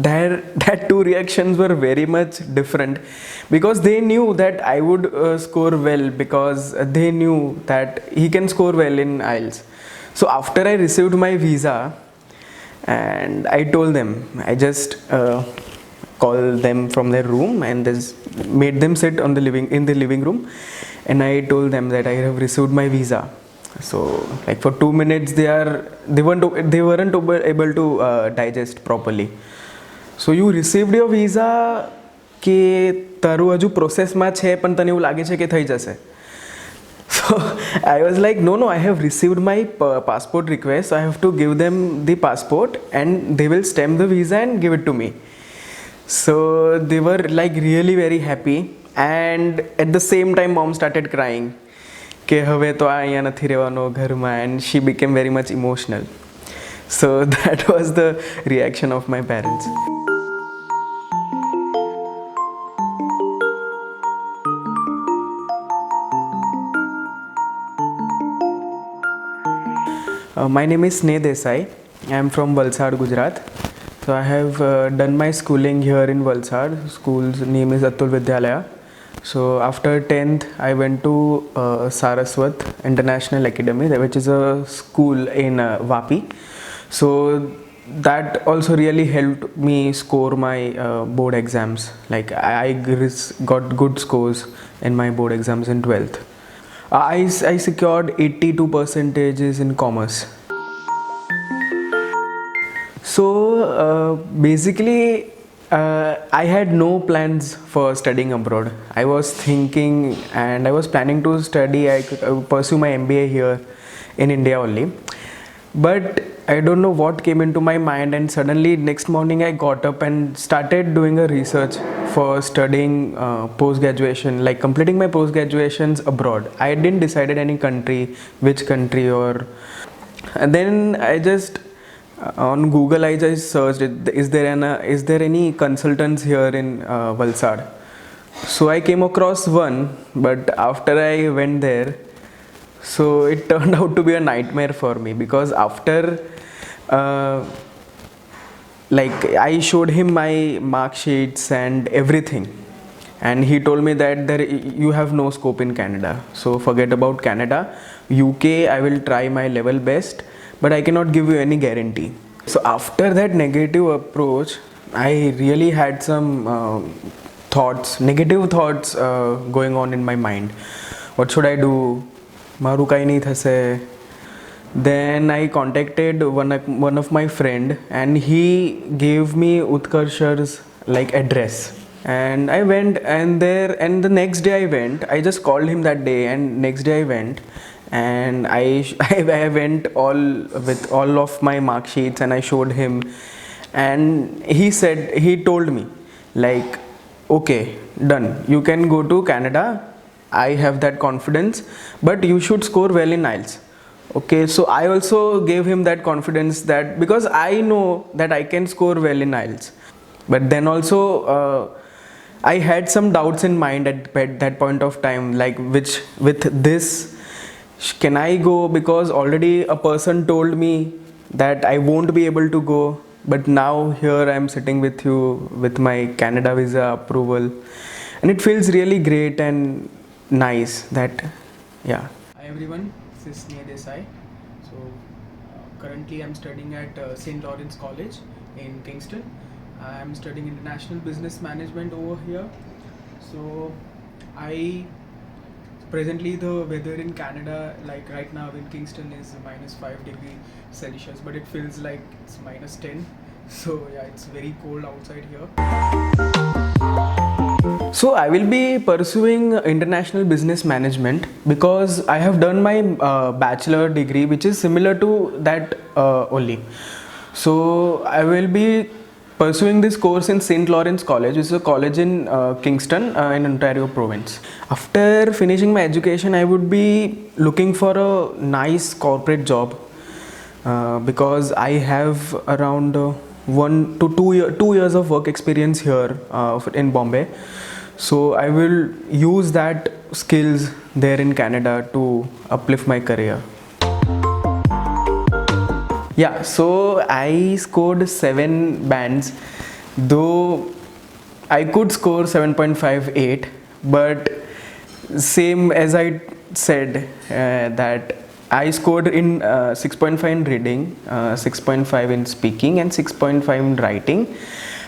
that two reactions were very much different, because they knew that I would score well, because they knew that he can score well in IELTS. So after I received my visa, and I told them, I just called them from their room and just made them sit in the living room, and I told them that I have received my visa. So like for 2 minutes they weren't able to digest properly. So you received your visa કે તારું હજુ પ્રોસેસમાં છે પણ તને એવું લાગે છે કે થઈ જશે. So I was like, no, I have received my passport request, so I have to give them the passport and they will stamp the visa and give it to me. So they were like really very happy, and at the same time mom started crying કે હવે તો આ અહીંયા નથી રહેવાનો ઘરમાં, and she became very much emotional. So that was the reaction of my parents. My name is Sneh Desai. I am from Valsad, Gujarat. So I have done my schooling here in Valsad. School's name is Atul Vidyalaya. So after 10th, I went to Saraswat International Academy, which is a school in Vapi. So that also really helped me score my board exams. Like I got good scores in my board exams in 12th. I secured 82% in commerce. So basically I had no plans for studying abroad. I was thinking and I was planning to study, I could pursue my MBA here in India only. But I don't know what came into my mind, and suddenly next morning I got up and started doing a research for studying post-graduation, like completing my post-graduations abroad. I didn't decide any country, which country, or and then I just on Google I just searched is there any consultants here in Valsad. So I came across one, but after I went there, so it turned out to be a nightmare for me, because after like I showed him my mark sheets and everything, and he told me that you have no scope in Canada, so forget about Canada. UK I will try my level best, but I cannot give you any guarantee. So after that negative approach, I really had some negative thoughts going on in my mind. What should I do? Maru kai nahi thase. Then I contacted one of my friend, and he gave me Utkarsh's like address, and I went and the next day I went. I just called him that day, and next day I went, and I went with all of my mark sheets, and I showed him, and he told me like, okay, done, you can go to Canada, I have that confidence, but you should score well in IELTS. Okay, so I also gave him that confidence, that because I know that I can score well in IELTS, but then also I had some doubts in mind at that point of time, like with this can I go, because already a person told me that I won't be able to go, but now here I am sitting with you with my Canada visa approval, and it feels really great and nice that, yeah. Hi everyone, this is Sneh Desai. So currently I am studying at St. Lawrence College in Kingstone. I am studying international business management over here. So presently the weather in Canada, like right now in Kingston, is -5°C, but it feels like it's -10. So yeah, it's very cold outside here. So I will be pursuing international business management, because I have done my bachelor degree, which is similar to that only. So I will be pursuing this course in St. Lawrence College, which is a college in Kingstone in Ontario province. After finishing my education, I would be looking for a nice corporate job, because I have around 1 to 2 years of work experience here in Bombay. So I will use that skills there in Canada to uplift my career. Yeah, so I scored 7 bands, though I could score 7.58, but same as I said, that I scored in 6.5 in reading, 6.5 in speaking, and 6.5 in writing.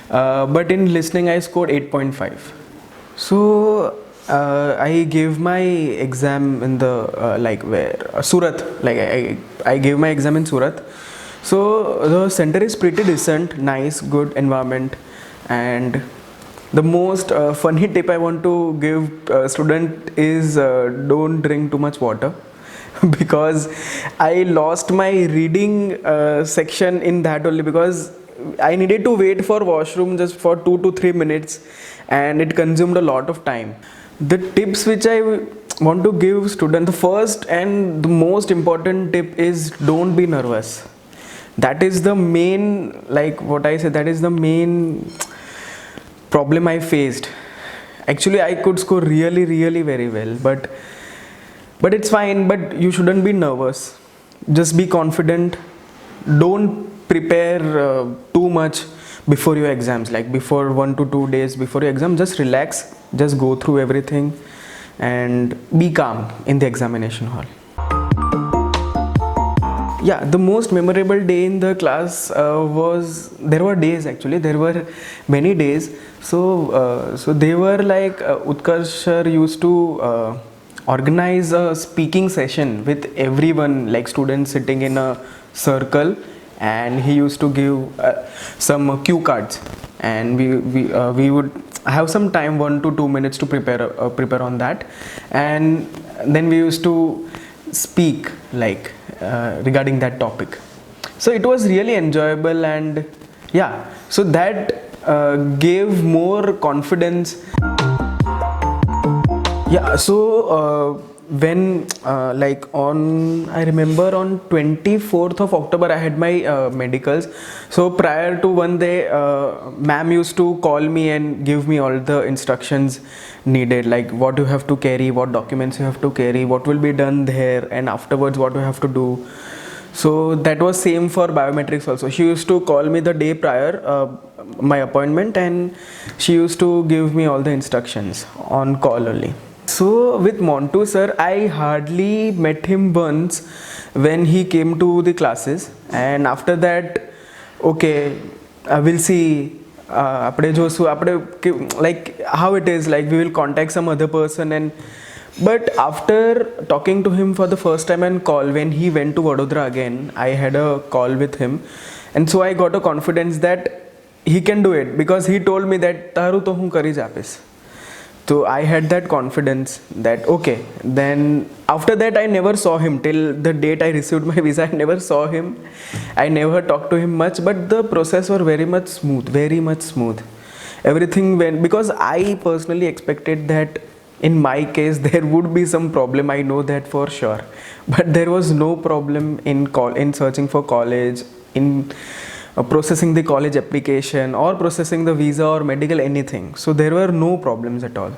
But in listening, I scored 8.5. So I gave my exam in the Surat. I gave my exam in Surat. So the center is pretty decent, nice, good environment, and the most funny tip I want to give student is don't drink too much water because I lost my reading section in that only because I needed to wait for washroom just for 2 to 3 minutes, and it consumed a lot of time. The tips which I want to give student, the first and the most important tip is don't be nervous. That is the main, like what I said, that is the main problem I faced. Actually, I could score really, really very well, but it's fine. But you shouldn't be nervous. Just be confident. Don't prepare too much before your exams. Like before 1 to 2 days before your exam, just relax. Just go through everything and be calm in the examination hall. Yeah, the most memorable day in the class was, there were days actually, there were many days. So they were like Utkarsh sir used to organize a speaking session with everyone, like students sitting in a circle, and he used to give some cue cards, and we would have some time, 1 to 2 minutes to prepare on that, and then we used to speak like regarding that topic. So it was really enjoyable, and yeah, so that gave more confidence. Yeah, so when like on, I remember on 24th of October I had my medicals. So prior to one day, ma'am used to call me and give me all the instructions needed, like what you have to carry, what documents you have to carry, what will be done there, and afterwards what you have to do. So that was same for biometrics also. She used to call me the day prior my appointment, and she used to give me all the instructions on call only. So with Montu sir, I hardly met him once when he came to the classes, and after that, okay, we'll see. Like how it is, like we will contact some other person, and but after talking to him for the first time and call, when he went to Vadodara again, I had a call with him, and so I got a confidence that he can do it, because he told me that Taru to hun kari japis. So I had that confidence that okay. Then after that I never saw him till the date I received my visa. I never saw him. I never talked to him much, but the process was very much smooth, very much smooth. Everything went, because I personally expected that in my case there would be some problem. I know that for sure, but there was no problem in searching for college, in processing the college application, or processing the visa or medical, anything. So there were no problems at all.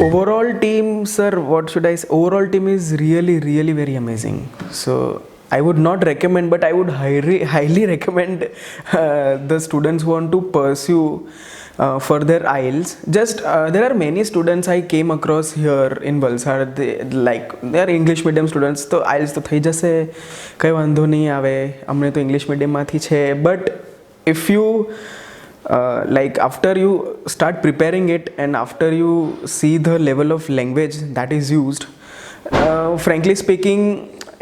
Overall team, sir, what should I say? Overall team is really, really very amazing. So I would not recommend, but I would highly recommend the students who want to pursue for their IELTS. Just there are many students I came across here in Valsad. They are English medium students. So IELTS તો થઈ જશે, કઈ વાંધો નહીં આવે, અમને તો English medium માંથી છે. But if you like after you start preparing it, and after you see the level of language that is used, frankly speaking,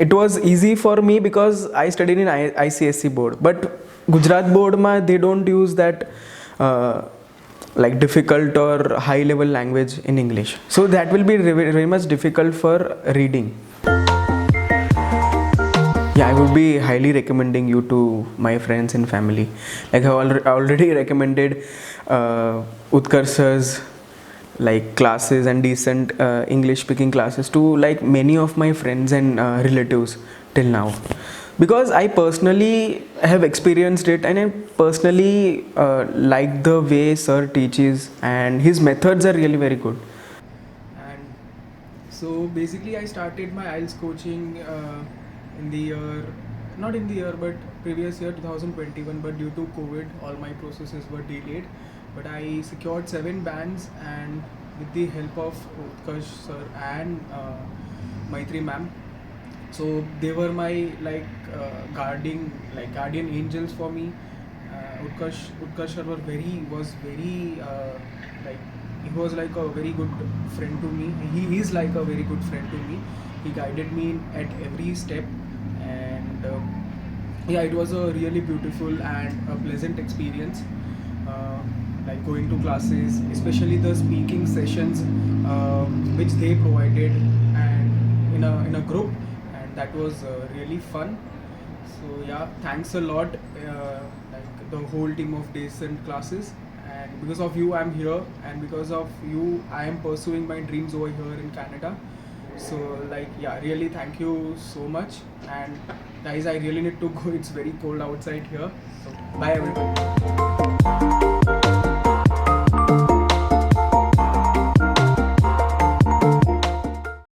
it was easy for me because I studied in ICSE board. But Gujarat board ma they don't use that like difficult or high level language in English, so that will be very much difficult for reading. Yeah, I would be highly recommending you to my friends and family. Like I already recommended Utkarsh's like classes and decent English speaking classes to like many of my friends and relatives till now, because I personally have experienced it, and I personally like the way sir teaches, and his methods are really very good. And so basically I started my IELTS coaching in the year not in the year but previous year 2021, but due to COVID all my processes were delayed, but I secured 7 bands, and with the help of Utkarsh sir and Maitri ma'am, so they were my guardian angels for me. Utkarsh sir was very like he was like a very good friend to me. He is like a very good friend to me. He guided me at every step, and yeah, it was a really beautiful and a pleasant experience. Uh, like going to classes, especially the speaking sessions which they provided, and in a group, and that was really fun. So yeah, thanks a lot, like the whole team of Decent Classes, and because of you I'm here, and because of you I am pursuing my dreams over here in Canada. So like yeah, really thank you so much, and guys I really need to go. It's very cold outside here. So bye everybody.